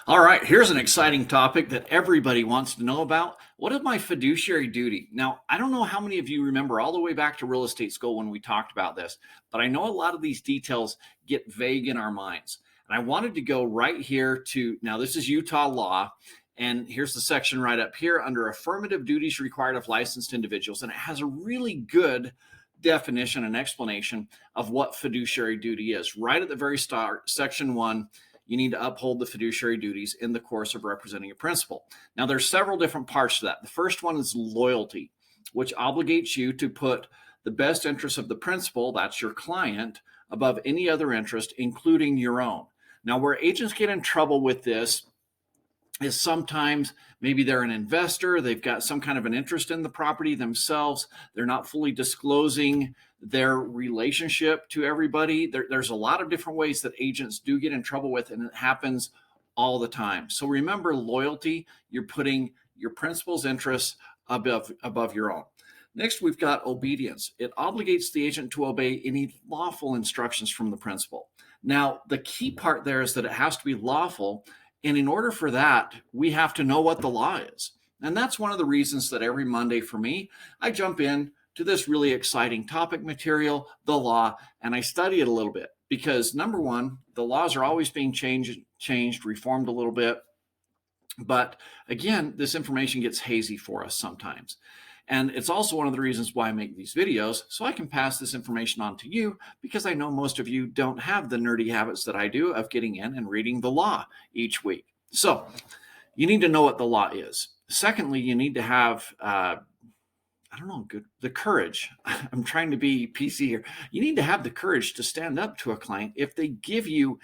All right, here's an exciting topic that everybody wants to know about. What is my fiduciary duty? Now, I don't know how many of you remember all the way back to real estate school when we talked about this, but I know a lot of these details get vague in our minds. And I wanted to go right here to now, this is Utah law. And here's the section right up here under affirmative duties required of licensed individuals. And it has a really good definition and explanation of what fiduciary duty is. Right at the very start, section 1, you need to uphold the fiduciary duties in the course of representing a principal. Now, there's several different parts to that. The first one is loyalty, which obligates you to put the best interest of the principal, that's your client, above any other interest, including your own. Now, where agents get in trouble with this is sometimes maybe they're an investor, they've got some kind of an interest in the property themselves, they're not fully disclosing their relationship to everybody. There's a lot of different ways that agents do get in trouble with, and it happens all the time. So remember, loyalty, you're putting your principal's interests above your own. Next, we've got obedience. It obligates the agent to obey any lawful instructions from the principal. Now, the key part there is that it has to be lawful. And in order for that, we have to know what the law is. And that's one of the reasons that every Monday for me, I jump in to this really exciting topic material, the law, and I study it a little bit because number one, the laws are always being changed, reformed a little bit. But again, this information gets hazy for us sometimes. And it's also one of the reasons why I make these videos, so I can pass this information on to you, because I know most of you don't have the nerdy habits that I do of getting in and reading the law each week. So you need to know what the law is. Secondly, you need to have, the courage. I'm trying to be PC here. You need to have the courage to stand up to a client if they give you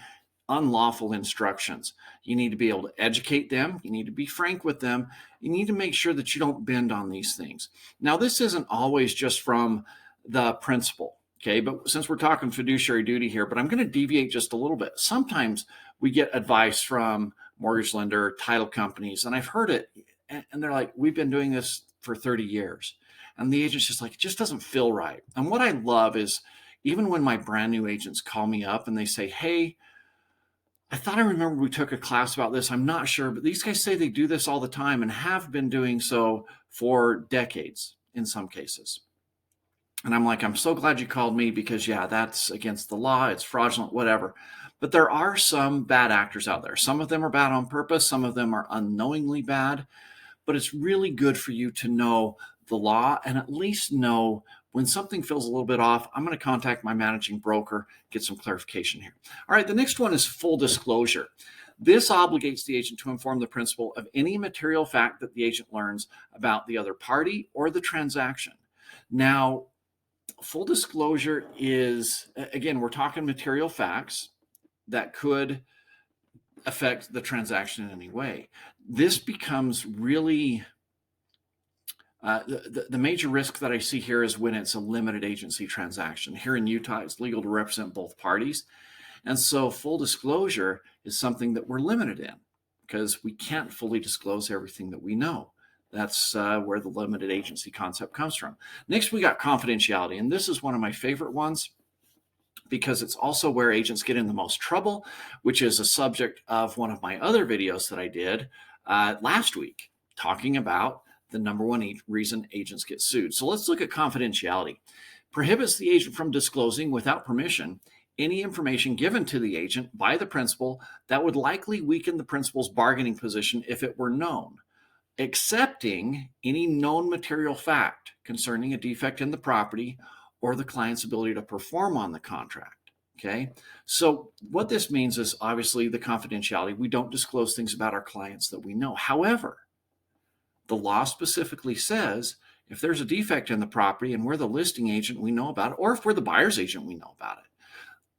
unlawful instructions. You need to be able to educate them. You need to be frank with them. You need to make sure that you don't bend on these things. Now, this isn't always just from the principal, okay? But since we're talking fiduciary duty here, but I'm going to deviate just a little bit. Sometimes we get advice from mortgage lender, title companies, and I've heard it, and they're like, we've been doing this for 30 years. And the agent's just like, it just doesn't feel right. And what I love is even when my brand new agents call me up and they say, hey, I thought I remember we took a class about this. I'm not sure, but these guys say they do this all the time and have been doing so for decades in some cases. And I'm like, I'm so glad you called me because, yeah, that's against the law. It's fraudulent, whatever. But there are some bad actors out there. Some of them are bad on purpose. Some of them are unknowingly bad. But it's really good for you to know the law and at least know when something feels a little bit off, I'm going to contact my managing broker, get some clarification here. All right, the next one is full disclosure. This obligates the agent to inform the principal of any material fact that the agent learns about the other party or the transaction. Now, full disclosure is, again, we're talking material facts that could affect the transaction in any way. This becomes really the major risk that I see here is when it's a limited agency transaction. Here in Utah, it's legal to represent both parties. And so full disclosure is something that we're limited in because we can't fully disclose everything that we know. That's where the limited agency concept comes from. Next, we got confidentiality. And this is one of my favorite ones because it's also where agents get in the most trouble, which is a subject of one of my other videos that I did last week, talking about the number one reason agents get sued. So let's look at confidentiality. Prohibits the agent from disclosing without permission any information given to the agent by the principal that would likely weaken the principal's bargaining position if it were known, excepting any known material fact concerning a defect in the property or the client's ability to perform on the contract. Okay, so what this means is obviously the confidentiality. We don't disclose things about our clients that we know. However, the law specifically says if there's a defect in the property and we're the listing agent, we know about it, or if we're the buyer's agent, we know about it,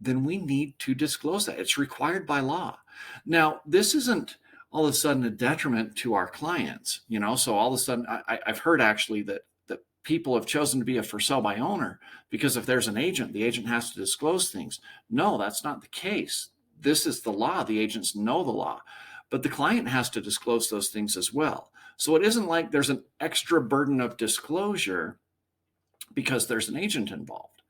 then we need to disclose that. It's required by law. Now, this isn't all of a sudden a detriment to our clients, so all of a sudden I've heard actually that people have chosen to be a for sale by owner because if there's an agent, the agent has to disclose things. No, that's not the case. This is the law. The agents know the law, but the client has to disclose those things as well. So it isn't like there's an extra burden of disclosure because there's an agent involved.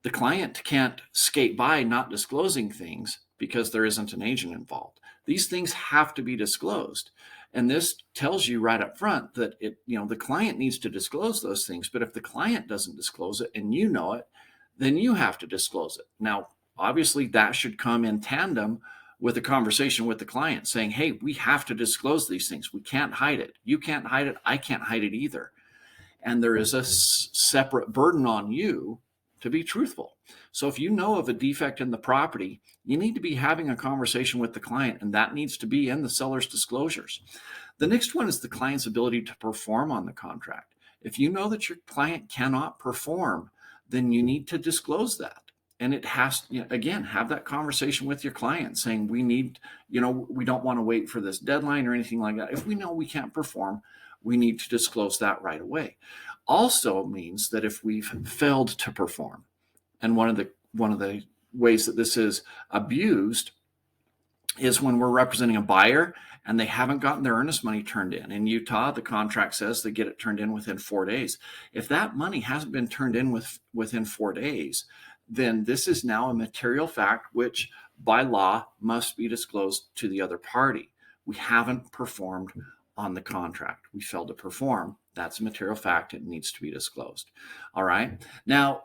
The client can't skate by not disclosing things because there isn't an agent involved. These things have to be disclosed. And this tells you right up front that the client needs to disclose those things. But if the client doesn't disclose it and you know it, then you have to disclose it. Now, obviously, that should come in tandem with a conversation with the client saying, hey, we have to disclose these things. We can't hide it. You can't hide it. I can't hide it either. And there is a separate burden on you to be truthful. So if you know of a defect in the property, you need to be having a conversation with the client, and that needs to be in the seller's disclosures. The next one is the client's ability to perform on the contract. If you know that your client cannot perform, then you need to disclose that. And it has, again, have that conversation with your client saying, we need, we don't want to wait for this deadline or anything like that. If we know we can't perform, we need to disclose that right away. Also means that if we've failed to perform, and one of the ways that this is abused is when we're representing a buyer and they haven't gotten their earnest money turned in. In Utah, the contract says they get it turned in within 4 days. If that money hasn't been turned in within 4 days, then this is now a material fact which by law must be disclosed to the other party. We haven't performed on the contract. We failed to perform. That's a material fact. It needs to be disclosed. All right. Now,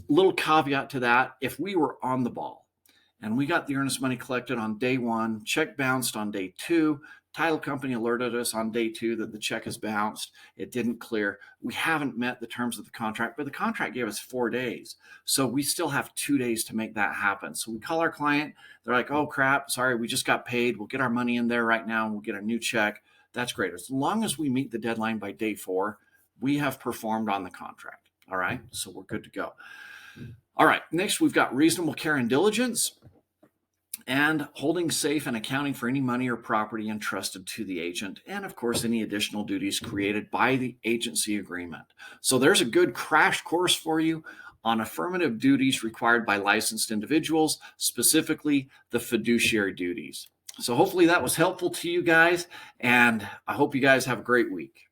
little caveat to that, if we were on the ball and we got the earnest money collected on day 1, check bounced on day 2, title company alerted us on day 2 that the check is bounced, it didn't clear, we haven't met the terms of the contract, but the contract gave us 4 days. So we still have 2 days to make that happen. So we call our client, they're like, oh crap, sorry, we just got paid. We'll get our money in there right now and we'll get a new check. That's great. As long as we meet the deadline by day 4, we have performed on the contract. All right. So we're good to go. All right. Next, we've got reasonable care and diligence and holding safe and accounting for any money or property entrusted to the agent. And of course, any additional duties created by the agency agreement. So there's a good crash course for you on affirmative duties required by licensed individuals, specifically the fiduciary duties. So hopefully that was helpful to you guys, and I hope you guys have a great week.